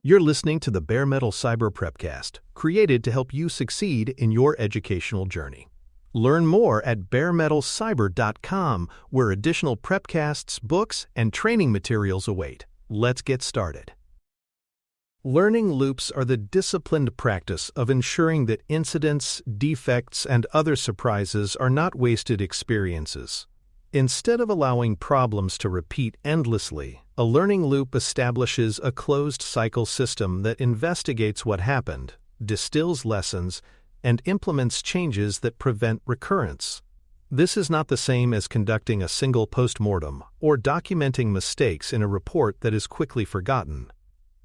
You're listening to the Bare Metal Cyber Prepcast, created to help you succeed in your educational journey. Learn more at baremetalcyber.com, where additional prepcasts, books, and training materials await. Let's get started. Learning loops are the disciplined practice of ensuring that incidents, defects, and other surprises are not wasted experiences. Instead of allowing problems to repeat endlessly, a learning loop establishes a closed-cycle system that investigates what happened, distills lessons, and implements changes that prevent recurrence. This is not the same as conducting a single postmortem or documenting mistakes in a report that is quickly forgotten.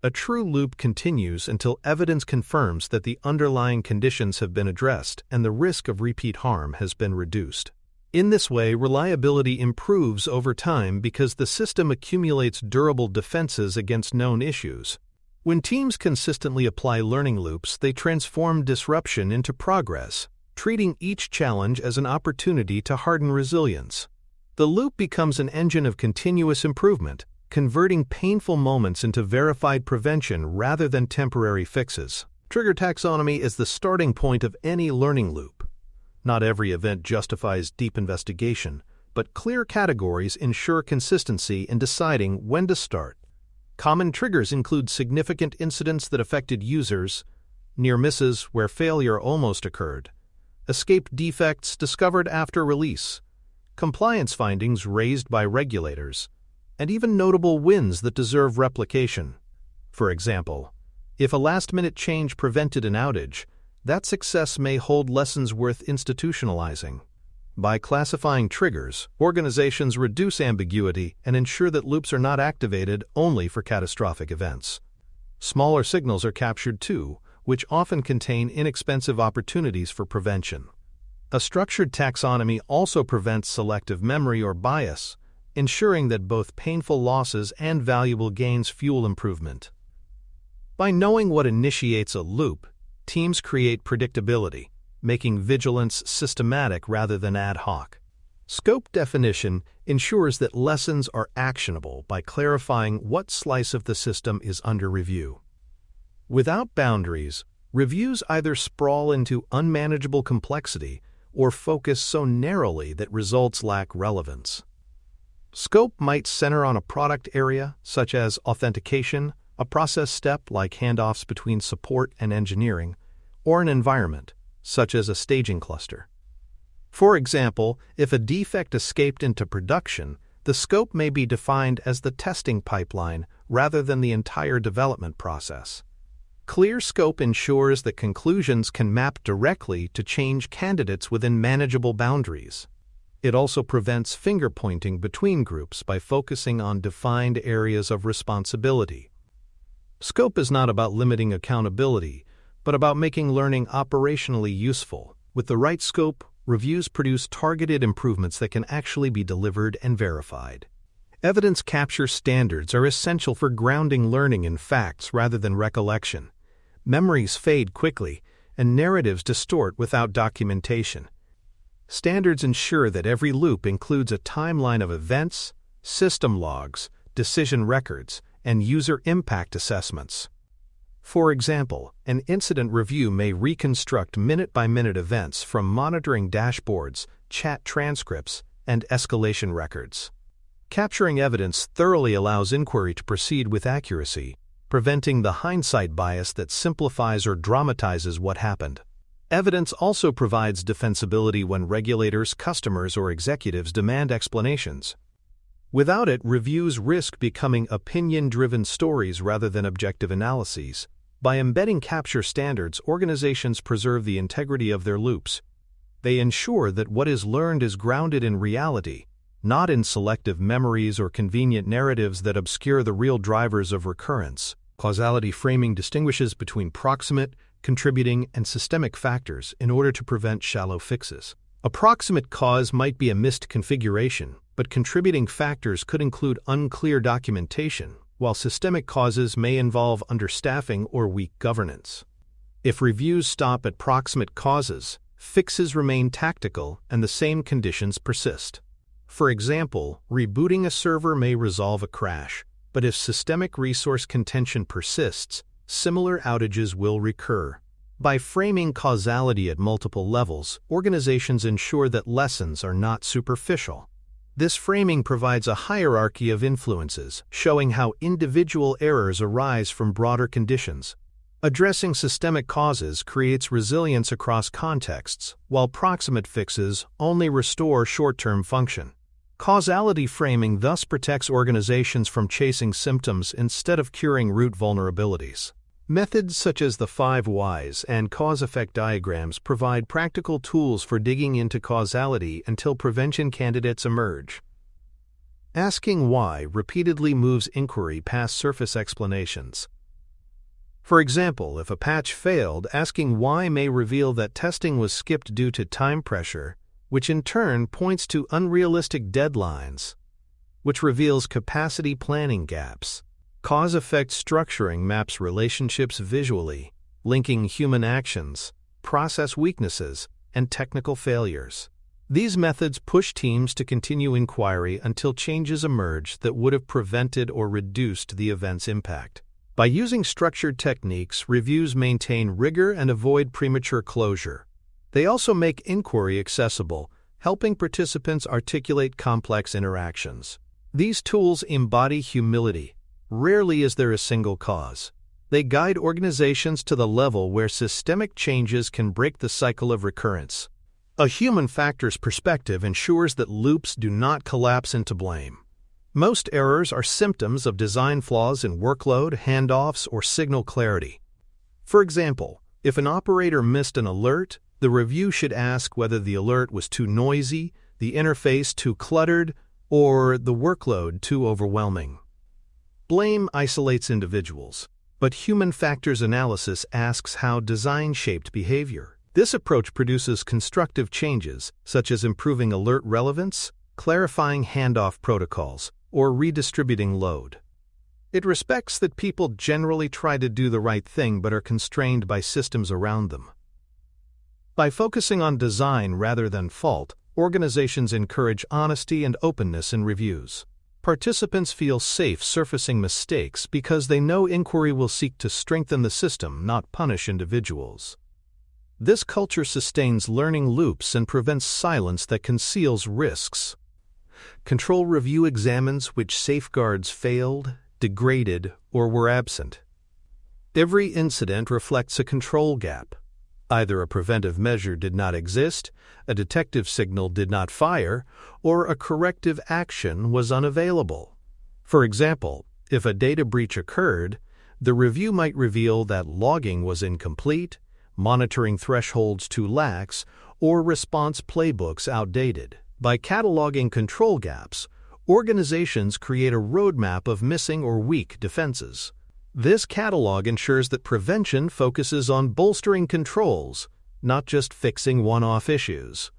A true loop continues until evidence confirms that the underlying conditions have been addressed and the risk of repeat harm has been reduced. In this way, reliability improves over time because the system accumulates durable defenses against known issues. When teams consistently apply learning loops, they transform disruption into progress, treating each challenge as an opportunity to harden resilience. The loop becomes an engine of continuous improvement, converting painful moments into verified prevention rather than temporary fixes. Trigger taxonomy is the starting point of any learning loop. Not every event justifies deep investigation, but clear categories ensure consistency in deciding when to start. Common triggers include significant incidents that affected users, near misses where failure almost occurred, escaped defects discovered after release, compliance findings raised by regulators, and even notable wins that deserve replication. For example, if a last-minute change prevented an outage, that success may hold lessons worth institutionalizing. By classifying triggers, organizations reduce ambiguity and ensure that loops are not activated only for catastrophic events. Smaller signals are captured too, which often contain inexpensive opportunities for prevention. A structured taxonomy also prevents selective memory or bias, ensuring that both painful losses and valuable gains fuel improvement. By knowing what initiates a loop, teams create predictability, making vigilance systematic rather than ad hoc. Scope definition ensures that lessons are actionable by clarifying what slice of the system is under review. Without boundaries, reviews either sprawl into unmanageable complexity or focus so narrowly that results lack relevance. Scope might center on a product area, such as authentication, a process step like handoffs between support and engineering, or an environment, such as a staging cluster. For example, if a defect escaped into production, the scope may be defined as the testing pipeline rather than the entire development process. Clear scope ensures that conclusions can map directly to change candidates within manageable boundaries. It also prevents finger-pointing between groups by focusing on defined areas of responsibility. Scope is not about limiting accountability, but about making learning operationally useful. With the right scope, reviews produce targeted improvements that can actually be delivered and verified. Evidence capture standards are essential for grounding learning in facts rather than recollection. Memories fade quickly, and narratives distort without documentation. Standards ensure that every loop includes a timeline of events, system logs, decision records, and user impact assessments. For example, an incident review may reconstruct minute-by-minute events from monitoring dashboards, chat transcripts, and escalation records. Capturing evidence thoroughly allows inquiry to proceed with accuracy, preventing the hindsight bias that simplifies or dramatizes what happened. Evidence also provides defensibility when regulators, customers, or executives demand explanations. Without it, reviews risk becoming opinion-driven stories rather than objective analyses. By embedding capture standards, organizations preserve the integrity of their loops. They ensure that what is learned is grounded in reality, not in selective memories or convenient narratives that obscure the real drivers of recurrence. Causality framing distinguishes between proximate, contributing, and systemic factors in order to prevent shallow fixes. A proximate cause might be a missed configuration, but contributing factors could include unclear documentation, while systemic causes may involve understaffing or weak governance. If reviews stop at proximate causes, fixes remain tactical and the same conditions persist. For example, rebooting a server may resolve a crash, but if systemic resource contention persists, similar outages will recur. By framing causality at multiple levels, organizations ensure that lessons are not superficial. This framing provides a hierarchy of influences, showing how individual errors arise from broader conditions. Addressing systemic causes creates resilience across contexts, while proximate fixes only restore short-term function. Causality framing thus protects organizations from chasing symptoms instead of curing root vulnerabilities. Methods such as the 5 whys and cause-effect diagrams provide practical tools for digging into causality until prevention candidates emerge. Asking why repeatedly moves inquiry past surface explanations. For example, if a patch failed, asking why may reveal that testing was skipped due to time pressure, which in turn points to unrealistic deadlines, which reveals capacity planning gaps. Cause-effect structuring maps relationships visually, linking human actions, process weaknesses, and technical failures. These methods push teams to continue inquiry until changes emerge that would have prevented or reduced the event's impact. By using structured techniques, reviews maintain rigor and avoid premature closure. They also make inquiry accessible, helping participants articulate complex interactions. These tools embody humility. Rarely is there a single cause. They guide organizations to the level where systemic changes can break the cycle of recurrence. A human factors perspective ensures that loops do not collapse into blame. Most errors are symptoms of design flaws in workload, handoffs, or signal clarity. For example, if an operator missed an alert, the review should ask whether the alert was too noisy, the interface too cluttered, or the workload too overwhelming. Blame isolates individuals, but human factors analysis asks how design shaped behavior. This approach produces constructive changes, such as improving alert relevance, clarifying handoff protocols, or redistributing load. It respects that people generally try to do the right thing but are constrained by systems around them. By focusing on design rather than fault, organizations encourage honesty and openness in reviews. Participants feel safe surfacing mistakes because they know inquiry will seek to strengthen the system, not punish individuals. This culture sustains learning loops and prevents silence that conceals risks. Control review examines which safeguards failed, degraded, or were absent. Every incident reflects a control gap. Either a preventive measure did not exist, a detective signal did not fire, or a corrective action was unavailable. For example, if a data breach occurred, the review might reveal that logging was incomplete, monitoring thresholds too lax, or response playbooks outdated. By cataloging control gaps, organizations create a roadmap of missing or weak defenses. This catalog ensures that prevention focuses on bolstering controls, not just fixing one-off issues.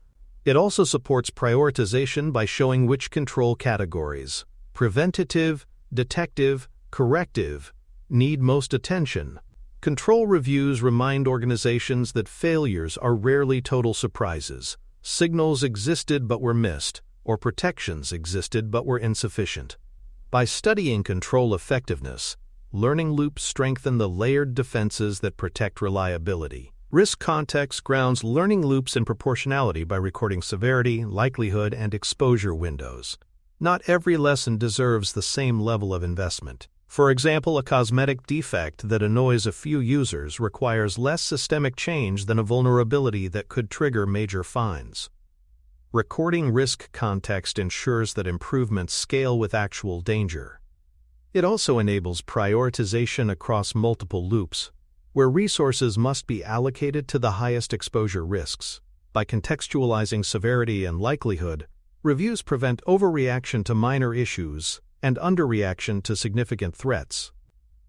It also supports prioritization by showing which control categories, preventative, detective, corrective, need most attention. Control reviews remind organizations that failures are rarely total surprises. Signals existed but were missed, or protections existed but were insufficient. By studying control effectiveness, learning loops strengthen the layered defenses that protect reliability. Risk context grounds learning loops in proportionality by recording severity, likelihood, and exposure windows. Not every lesson deserves the same level of investment. For example, a cosmetic defect that annoys a few users requires less systemic change than a vulnerability that could trigger major fines. Recording risk context ensures that improvements scale with actual danger. It also enables prioritization across multiple loops, where resources must be allocated to the highest exposure risks. By contextualizing severity and likelihood, reviews prevent overreaction to minor issues and underreaction to significant threats.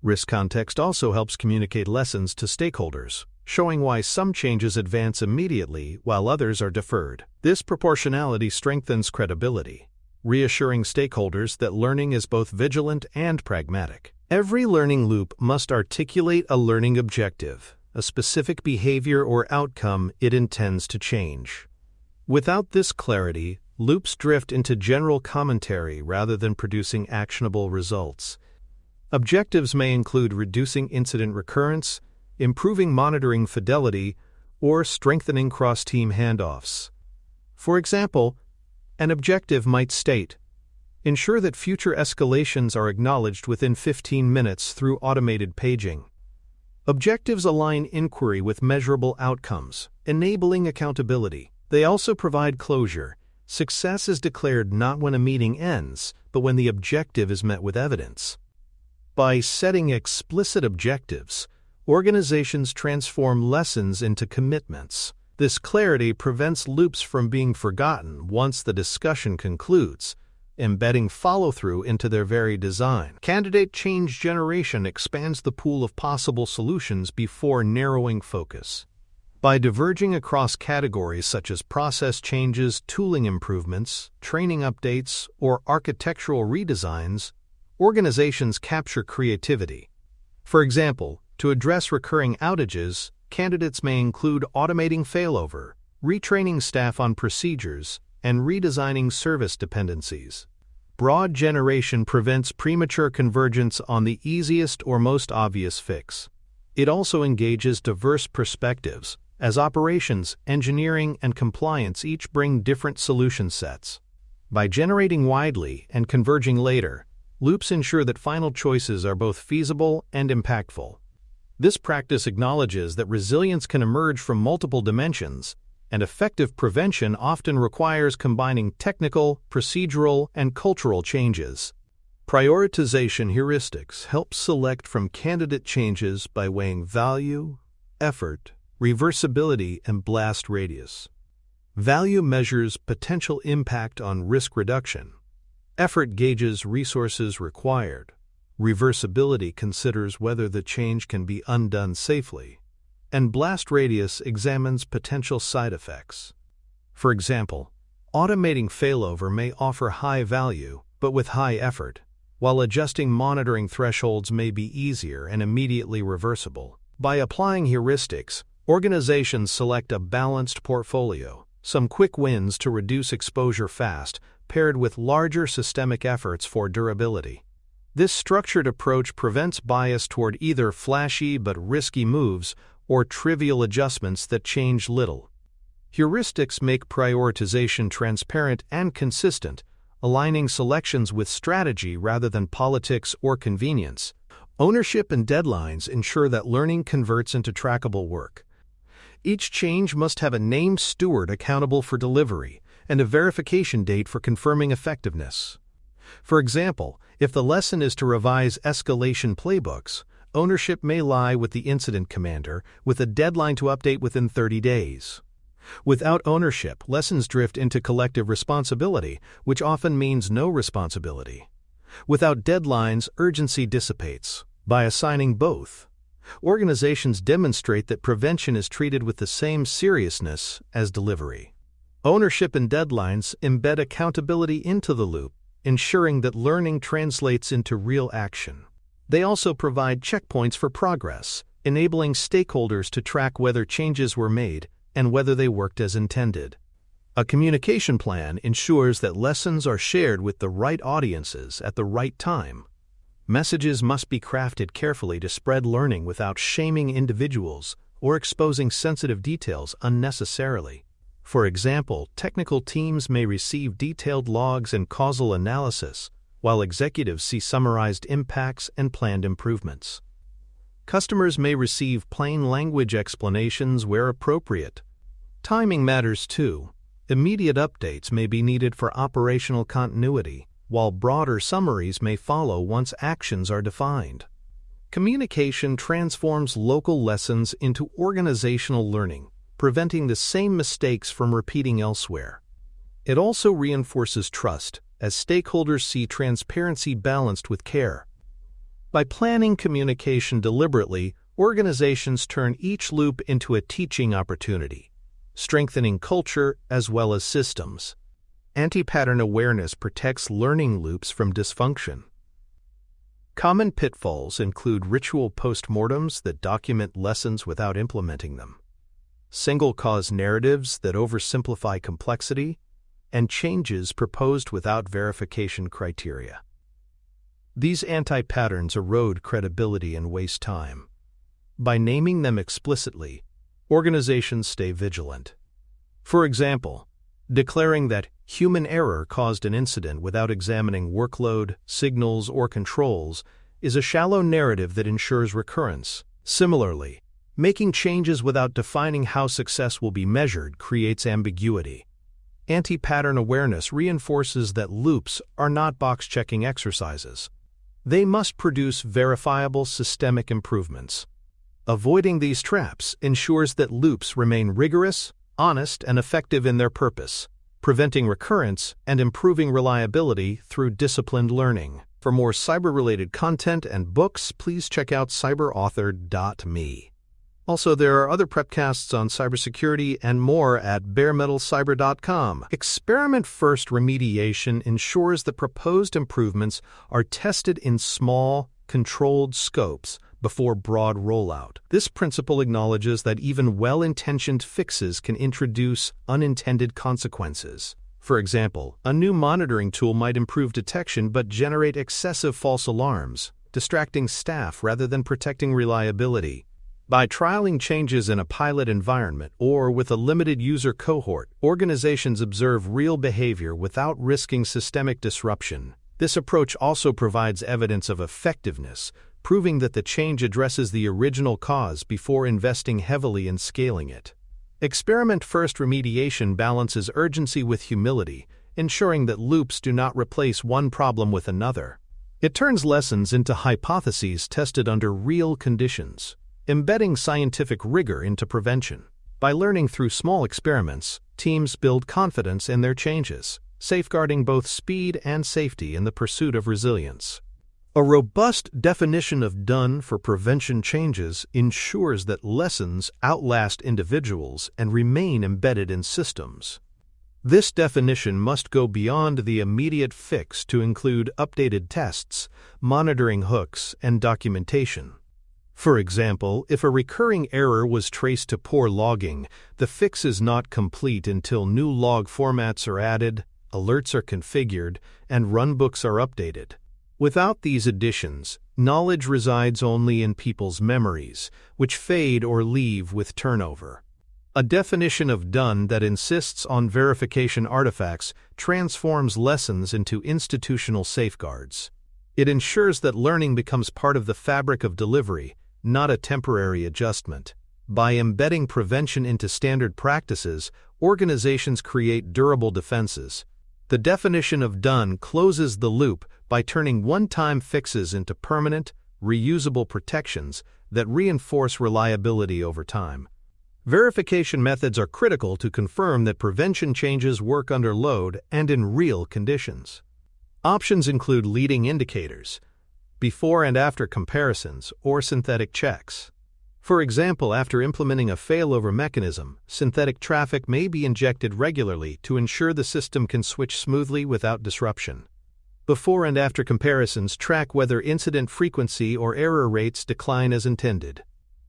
Risk context also helps communicate lessons to stakeholders, showing why some changes advance immediately while others are deferred. This proportionality strengthens credibility, reassuring stakeholders that learning is both vigilant and pragmatic. Every learning loop must articulate a learning objective, a specific behavior or outcome it intends to change. Without this clarity, loops drift into general commentary rather than producing actionable results. Objectives may include reducing incident recurrence, improving monitoring fidelity, or strengthening cross-team handoffs. For example, an objective might state, ensure that future escalations are acknowledged within 15 minutes through automated paging. Objectives align inquiry with measurable outcomes, enabling accountability. They also provide closure. Success is declared not when a meeting ends, but when the objective is met with evidence. By setting explicit objectives, organizations transform lessons into commitments. This clarity prevents loops from being forgotten once the discussion concludes, embedding follow-through into their very design. Candidate change generation expands the pool of possible solutions before narrowing focus. By diverging across categories such as process changes, tooling improvements, training updates, or architectural redesigns, organizations capture creativity. For example, to address recurring outages, candidates may include automating failover, retraining staff on procedures, and redesigning service dependencies. Broad generation prevents premature convergence on the easiest or most obvious fix. It also engages diverse perspectives, as operations, engineering, and compliance each bring different solution sets. By generating widely and converging later, loops ensure that final choices are both feasible and impactful. This practice acknowledges that resilience can emerge from multiple dimensions, and effective prevention often requires combining technical, procedural, and cultural changes. Prioritization heuristics help select from candidate changes by weighing value, effort, reversibility, and blast radius. Value measures potential impact on risk reduction. Effort gauges resources required. Reversibility considers whether the change can be undone safely. And blast radius examines potential side effects. For example, automating failover may offer high value, but with high effort, while adjusting monitoring thresholds may be easier and immediately reversible. By applying heuristics, organizations select a balanced portfolio, some quick wins to reduce exposure fast, paired with larger systemic efforts for durability. This structured approach prevents bias toward either flashy but risky moves or trivial adjustments that change little. Heuristics make prioritization transparent and consistent, aligning selections with strategy rather than politics or convenience. Ownership and deadlines ensure that learning converts into trackable work. Each change must have a named steward accountable for delivery and a verification date for confirming effectiveness. For example, if the lesson is to revise escalation playbooks, ownership may lie with the incident commander, with a deadline to update within 30 days. Without ownership, lessons drift into collective responsibility, which often means no responsibility. Without deadlines, urgency dissipates. By assigning both, organizations demonstrate that prevention is treated with the same seriousness as delivery. Ownership and deadlines embed accountability into the loop, ensuring that learning translates into real action. They also provide checkpoints for progress, enabling stakeholders to track whether changes were made and whether they worked as intended. A communication plan ensures that lessons are shared with the right audiences at the right time. Messages must be crafted carefully to spread learning without shaming individuals or exposing sensitive details unnecessarily. For example, technical teams may receive detailed logs and causal analysis, while executives see summarized impacts and planned improvements. Customers may receive plain language explanations where appropriate. Timing matters too. Immediate updates may be needed for operational continuity, while broader summaries may follow once actions are defined. Communication transforms local lessons into organizational learning, preventing the same mistakes from repeating elsewhere. It also reinforces trust, as stakeholders see transparency balanced with care. By planning communication deliberately, organizations turn each loop into a teaching opportunity, strengthening culture as well as systems. Anti-pattern awareness protects learning loops from dysfunction. Common pitfalls include ritual postmortems that document lessons without implementing them, single-cause narratives that oversimplify complexity, and changes proposed without verification criteria. These anti-patterns erode credibility and waste time. By naming them explicitly, organizations stay vigilant. For example, declaring that human error caused an incident without examining workload, signals, or controls is a shallow narrative that ensures recurrence. Similarly, making changes without defining how success will be measured creates ambiguity. Anti-pattern awareness reinforces that loops are not box-checking exercises. They must produce verifiable systemic improvements. Avoiding these traps ensures that loops remain rigorous, honest, and effective in their purpose, preventing recurrence and improving reliability through disciplined learning. For more cyber-related content and books, please check out cyberauthor.me. Also, there are other prepcasts on cybersecurity and more at baremetalcyber.com. Experiment-first remediation ensures that proposed improvements are tested in small, controlled scopes before broad rollout. This principle acknowledges that even well-intentioned fixes can introduce unintended consequences. For example, a new monitoring tool might improve detection but generate excessive false alarms, distracting staff rather than protecting reliability. By trialing changes in a pilot environment or with a limited user cohort, organizations observe real behavior without risking systemic disruption. This approach also provides evidence of effectiveness, proving that the change addresses the original cause before investing heavily in scaling it. Experiment-first remediation balances urgency with humility, ensuring that loops do not replace one problem with another. It turns lessons into hypotheses tested under real conditions, embedding scientific rigor into prevention. By learning through small experiments, teams build confidence in their changes, safeguarding both speed and safety in the pursuit of resilience. A robust definition of done for prevention changes ensures that lessons outlast individuals and remain embedded in systems. This definition must go beyond the immediate fix to include updated tests, monitoring hooks, and documentation. For example, if a recurring error was traced to poor logging, the fix is not complete until new log formats are added, alerts are configured, and runbooks are updated. Without these additions, knowledge resides only in people's memories, which fade or leave with turnover. A definition of done that insists on verification artifacts transforms lessons into institutional safeguards. It ensures that learning becomes part of the fabric of delivery, not a temporary adjustment. By embedding prevention into standard practices, organizations create durable defenses. The definition of done closes the loop by turning one-time fixes into permanent, reusable protections that reinforce reliability over time. Verification methods are critical to confirm that prevention changes work under load and in real conditions. Options include leading indicators, before and after comparisons, or synthetic checks. For example, after implementing a failover mechanism, synthetic traffic may be injected regularly to ensure the system can switch smoothly without disruption. Before and after comparisons track whether incident frequency or error rates decline as intended.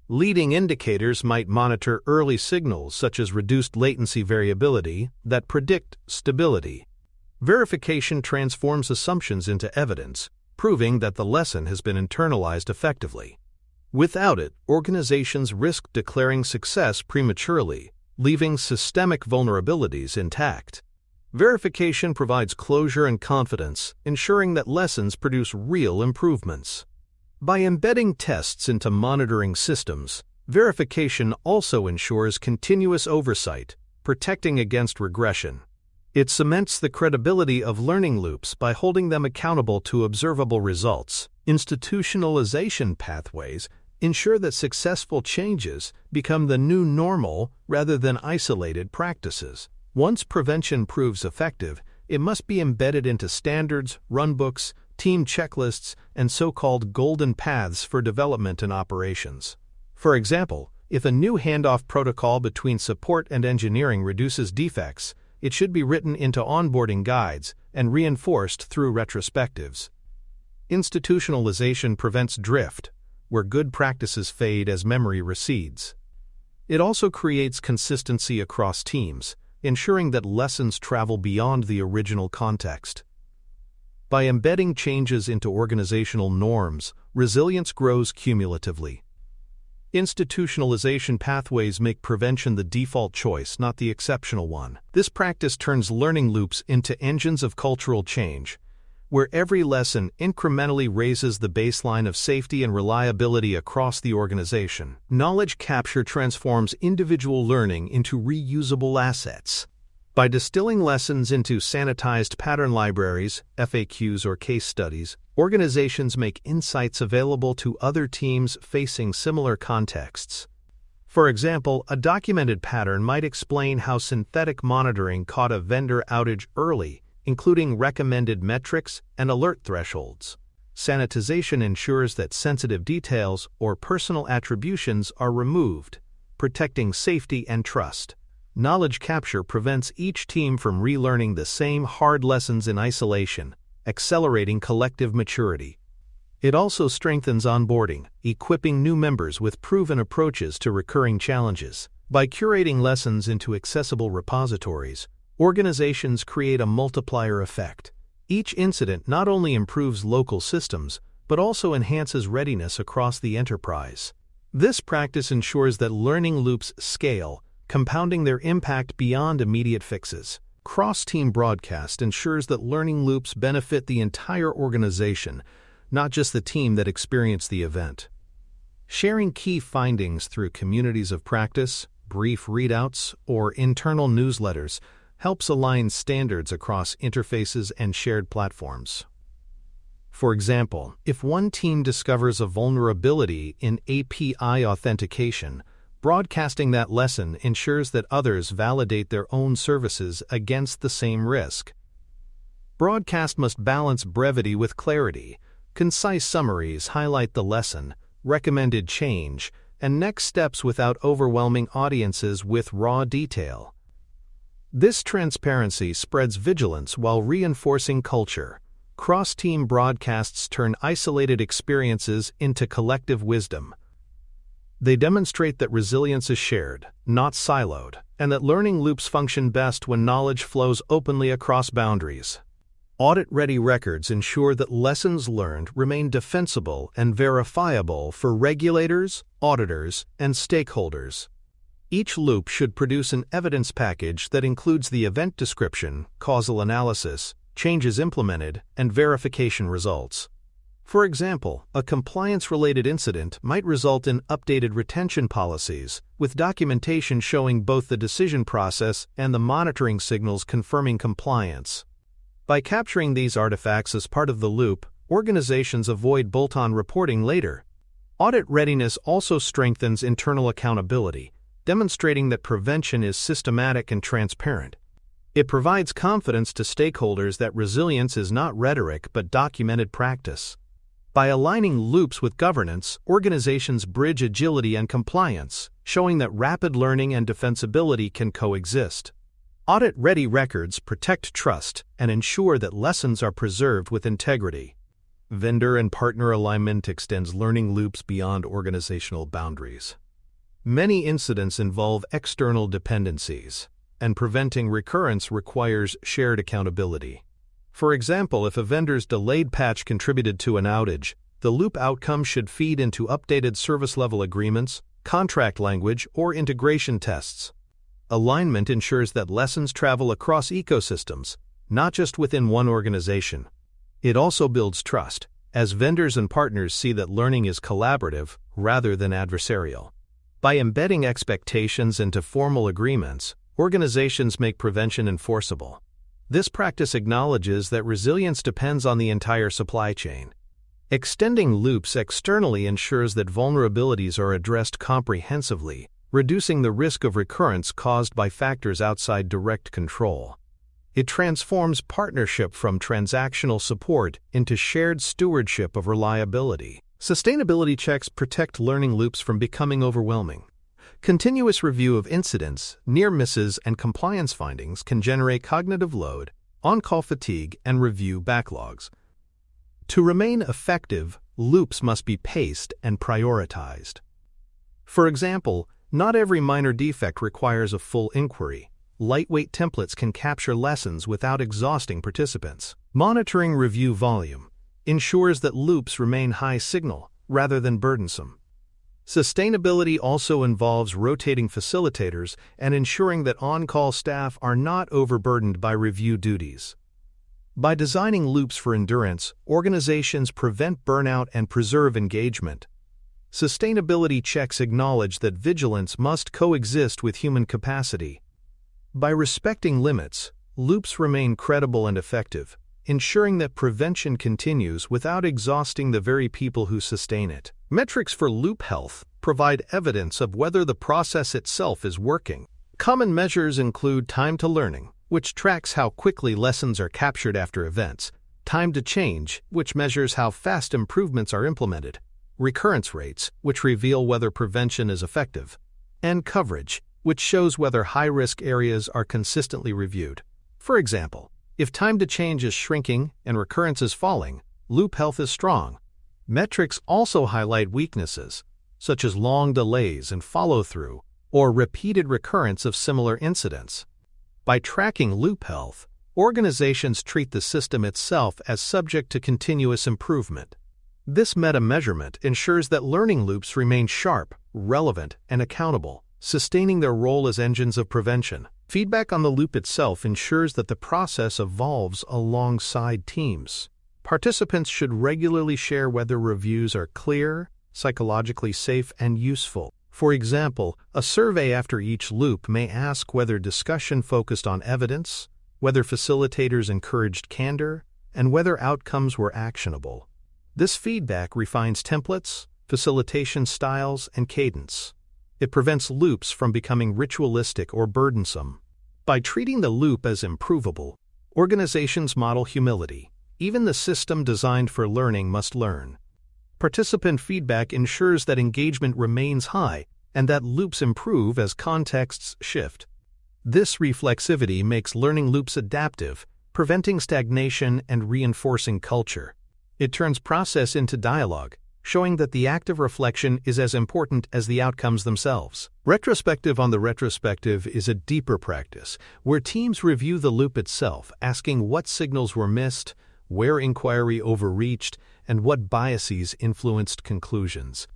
Leading indicators might monitor early signals such as reduced latency variability that predict stability. Verification transforms assumptions into evidence, proving that the lesson has been internalized effectively. Without it, organizations risk declaring success prematurely, leaving systemic vulnerabilities intact. Verification provides closure and confidence, ensuring that lessons produce real improvements. By embedding tests into monitoring systems, verification also ensures continuous oversight, protecting against regression. It cements the credibility of learning loops by holding them accountable to observable results. Institutionalization pathways ensure that successful changes become the new normal rather than isolated practices. Once prevention proves effective, it must be embedded into standards, runbooks, team checklists, and so-called golden paths for development and operations. For example, if a new handoff protocol between support and engineering reduces defects, it should be written into onboarding guides and reinforced through retrospectives. Institutionalization prevents drift, where good practices fade as memory recedes. It also creates consistency across teams, ensuring that lessons travel beyond the original context. By embedding changes into organizational norms, resilience grows cumulatively. Institutionalization pathways make prevention the default choice, not the exceptional one. This practice turns learning loops into engines of cultural change, where every lesson incrementally raises the baseline of safety and reliability across the organization. Knowledge capture transforms individual learning into reusable assets. By distilling lessons into sanitized pattern libraries, FAQs, or case studies, organizations make insights available to other teams facing similar contexts. For example, a documented pattern might explain how synthetic monitoring caught a vendor outage early, including recommended metrics and alert thresholds. Sanitization ensures that sensitive details or personal attributions are removed, protecting safety and trust. Knowledge capture prevents each team from relearning the same hard lessons in isolation, accelerating collective maturity. It also strengthens onboarding, equipping new members with proven approaches to recurring challenges. By curating lessons into accessible repositories, organizations create a multiplier effect. Each incident not only improves local systems, but also enhances readiness across the enterprise. This practice ensures that learning loops scale, compounding their impact beyond immediate fixes. Cross-team broadcast ensures that learning loops benefit the entire organization, not just the team that experienced the event. Sharing key findings through communities of practice, brief readouts, or internal newsletters helps align standards across interfaces and shared platforms. For example, if one team discovers a vulnerability in API authentication, broadcasting that lesson ensures that others validate their own services against the same risk. Broadcast must balance brevity with clarity. Concise summaries highlight the lesson, recommended change, and next steps without overwhelming audiences with raw detail. This transparency spreads vigilance while reinforcing culture. Cross-team broadcasts turn isolated experiences into collective wisdom. They demonstrate that resilience is shared, not siloed, and that learning loops function best when knowledge flows openly across boundaries. Audit-ready records ensure that lessons learned remain defensible and verifiable for regulators, auditors, and stakeholders. Each loop should produce an evidence package that includes the event description, causal analysis, changes implemented, and verification results. For example, a compliance-related incident might result in updated retention policies, with documentation showing both the decision process and the monitoring signals confirming compliance. By capturing these artifacts as part of the loop, organizations avoid bolt-on reporting later. Audit readiness also strengthens internal accountability, demonstrating that prevention is systematic and transparent. It provides confidence to stakeholders that resilience is not rhetoric but documented practice. By aligning loops with governance, organizations bridge agility and compliance, showing that rapid learning and defensibility can coexist. Audit-ready records protect trust and ensure that lessons are preserved with integrity. Vendor and partner alignment extends learning loops beyond organizational boundaries. Many incidents involve external dependencies, and preventing recurrence requires shared accountability. For example, if a vendor's delayed patch contributed to an outage, the loop outcome should feed into updated service-level agreements, contract language, or integration tests. Alignment ensures that lessons travel across ecosystems, not just within one organization. It also builds trust, as vendors and partners see that learning is collaborative rather than adversarial. By embedding expectations into formal agreements, organizations make prevention enforceable. This practice acknowledges that resilience depends on the entire supply chain. Extending loops externally ensures that vulnerabilities are addressed comprehensively, reducing the risk of recurrence caused by factors outside direct control. It transforms partnership from transactional support into shared stewardship of reliability. Sustainability checks protect learning loops from becoming overwhelming. Continuous review of incidents, near misses, and compliance findings can generate cognitive load, on-call fatigue, and review backlogs. To remain effective, loops must be paced and prioritized. For example, not every minor defect requires a full inquiry. Lightweight templates can capture lessons without exhausting participants. Monitoring review volume ensures that loops remain high signal rather than burdensome. Sustainability also involves rotating facilitators and ensuring that on-call staff are not overburdened by review duties. By designing loops for endurance, organizations prevent burnout and preserve engagement. Sustainability checks acknowledge that vigilance must coexist with human capacity. By respecting limits, loops remain credible and effective, ensuring that prevention continues without exhausting the very people who sustain it. Metrics for loop health provide evidence of whether the process itself is working. Common measures include time to learning, which tracks how quickly lessons are captured after events, time to change, which measures how fast improvements are implemented, recurrence rates, which reveal whether prevention is effective, and coverage, which shows whether high-risk areas are consistently reviewed. For example, if time to change is shrinking and recurrence is falling, loop health is strong. Metrics also highlight weaknesses, such as long delays in follow-through or repeated recurrence of similar incidents. By tracking loop health, organizations treat the system itself as subject to continuous improvement. This meta-measurement ensures that learning loops remain sharp, relevant, and accountable, sustaining their role as engines of prevention. Feedback on the loop itself ensures that the process evolves alongside teams. Participants should regularly share whether reviews are clear, psychologically safe, and useful. For example, a survey after each loop may ask whether discussion focused on evidence, whether facilitators encouraged candor, and whether outcomes were actionable. This feedback refines templates, facilitation styles, and cadence. It prevents loops from becoming ritualistic or burdensome. By treating the loop as improvable, organizations model humility. Even the system designed for learning must learn. Participant feedback ensures that engagement remains high and that loops improve as contexts shift. This reflexivity makes learning loops adaptive, preventing stagnation and reinforcing culture. It turns process into dialogue, showing that the act of reflection is as important as the outcomes themselves. Retrospective on the retrospective is a deeper practice, where teams review the loop itself, asking what signals were missed, where inquiry overreached, and what biases influenced conclusions.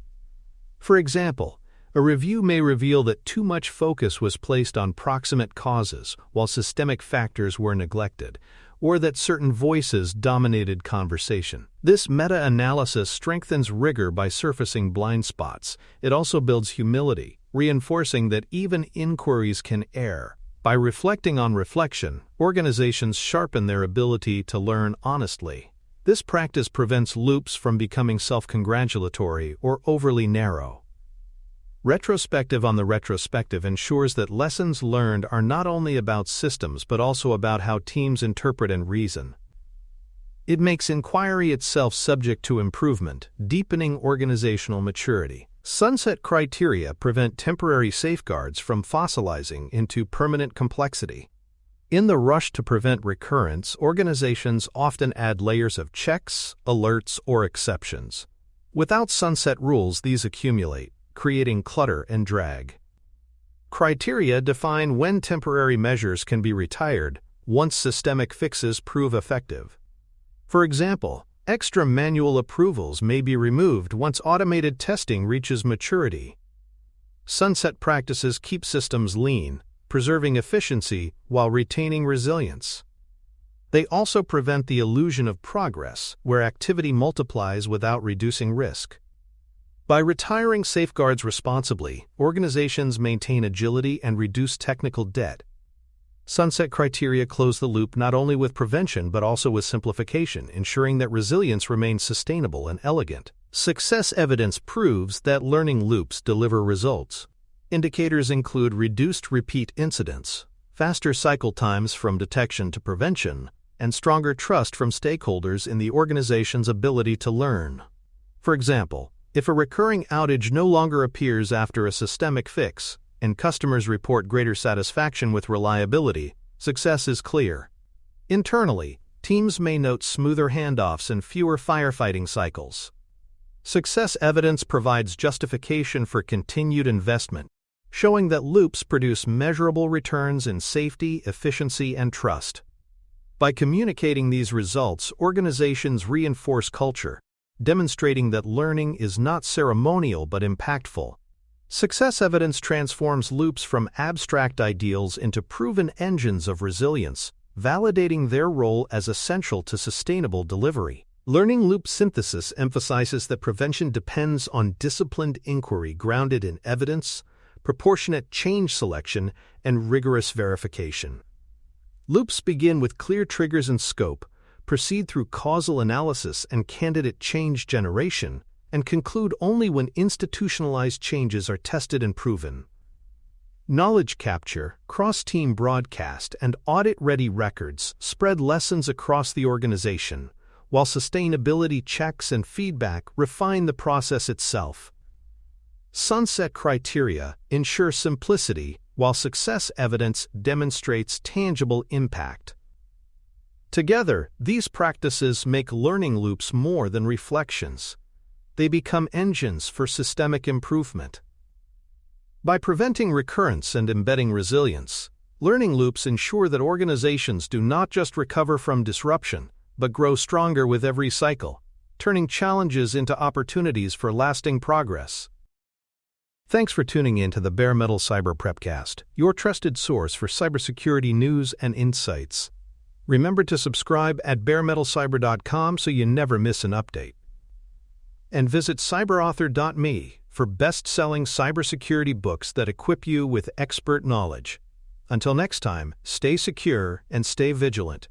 For example, a review may reveal that too much focus was placed on proximate causes while systemic factors were neglected, or that certain voices dominated conversation. This meta-analysis strengthens rigor by surfacing blind spots. It also builds humility, reinforcing that even inquiries can err. By reflecting on reflection, organizations sharpen their ability to learn honestly. This practice prevents loops from becoming self-congratulatory or overly narrow. Retrospective on the retrospective ensures that lessons learned are not only about systems but also about how teams interpret and reason. It makes inquiry itself subject to improvement, deepening organizational maturity. Sunset criteria prevent temporary safeguards from fossilizing into permanent complexity. In the rush to prevent recurrence, organizations often add layers of checks, alerts, or exceptions. Without sunset rules, these accumulate, creating clutter and drag. Criteria define when temporary measures can be retired once systemic fixes prove effective. For example, extra manual approvals may be removed once automated testing reaches maturity. Sunset practices keep systems lean, preserving efficiency while retaining resilience. They also prevent the illusion of progress, where activity multiplies without reducing risk. By retiring safeguards responsibly, organizations maintain agility and reduce technical debt. Sunset criteria close the loop not only with prevention but also with simplification, ensuring that resilience remains sustainable and elegant. Success evidence proves that learning loops deliver results. Indicators include reduced repeat incidents, faster cycle times from detection to prevention, and stronger trust from stakeholders in the organization's ability to learn. For example, if a recurring outage no longer appears after a systemic fix, and customers report greater satisfaction with reliability, success is clear. Internally, teams may note smoother handoffs and fewer firefighting cycles. Success evidence provides justification for continued investment, showing that loops produce measurable returns in safety, efficiency, and trust. By communicating these results, organizations reinforce culture, demonstrating that learning is not ceremonial but impactful. Success evidence transforms loops from abstract ideals into proven engines of resilience, validating their role as essential to sustainable delivery. Learning loop synthesis emphasizes that prevention depends on disciplined inquiry grounded in evidence, proportionate change selection, and rigorous verification. Loops begin with clear triggers and scope, proceed through causal analysis and candidate change generation, and conclude only when institutionalized changes are tested and proven. Knowledge capture, cross-team broadcast, and audit-ready records spread lessons across the organization, while sustainability checks and feedback refine the process itself. Sunset criteria ensure simplicity, while success evidence demonstrates tangible impact. Together, these practices make learning loops more than reflections. They become engines for systemic improvement. By preventing recurrence and embedding resilience, learning loops ensure that organizations do not just recover from disruption, but grow stronger with every cycle, turning challenges into opportunities for lasting progress. Thanks for tuning in to the Bare Metal Cyber Prepcast, your trusted source for cybersecurity news and insights. Remember to subscribe at baremetalcyber.com so you never miss an update. And visit cyberauthor.me for best-selling cybersecurity books that equip you with expert knowledge. Until next time, stay secure and stay vigilant.